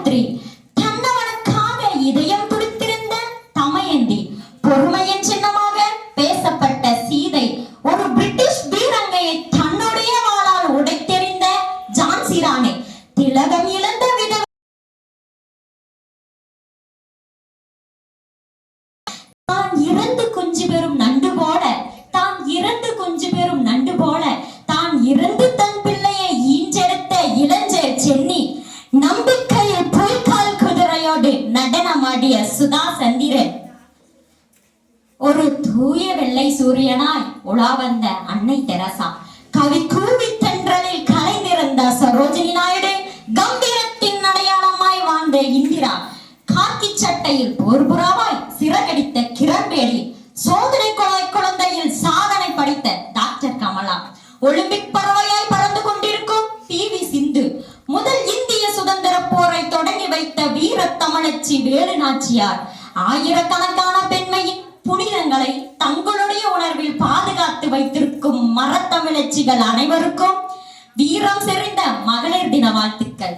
சாவித்ரி, தன்னவனுக்காக இதயம் துடித்திருந்த தமயந்தி, பொறுமையின் சின்னமாக பேசப்பட்ட சீதை, ஒரு பிரிட்டிஷ் பீரங்கையை தன்னுடைய வாளால் உடைத்தெறிந்த ஜான்சி ராணி, திலகம் இழந்த விதவை, தான் இறந்து குஞ்சு பெறும் நண்டு போல, தான் இறந்து குஞ்சு பெறும் நண்டு போல, தான் இறந்து தன் பிள்ளையை ஈன்றெடுத்த இளஞ்சேர் சென்னி, நம்பிக்கையில் பொய்க்கால் குதிரையோடு நடனமாடிய சுதா சந்திரன், ஒரு தூய வெள்ளை சூரியனாய் உலா வந்த அன்னை தெரசா, கவி கூவி தென்றலில் கலைந்திருந்த சரோஜினி நாயுடு, கம்பீரத்தின் அடையாளமாய் வாழ்ந்த இந்திரா, காக்கி சட்டையில் போர்புறாவாய் சிறகடித்த கிரண்பேடி, சோதனை குழந்தையில் சாதனை படித்த டாக்டர் கமலா, ஒலிம்பிக் பறவையாய் பறந்து கொண்டிருக்கும் பி.வி. சிந்து, முதல் இந்திய சுதந்திர போரை தொடங்கி வைத்த வீர தமிழச்சி வேலு நாச்சியார், ஆயிரக்கணக்கான பெண்மையின் புனிதங்களை தங்களுடைய உணர்வில் பாதுகாத்து வைத்திருக்கும் மரத்தமிழச்சிகள் அனைவருக்கும் வீரம் செறிந்த மகளிர் தின வாழ்த்துக்கள்.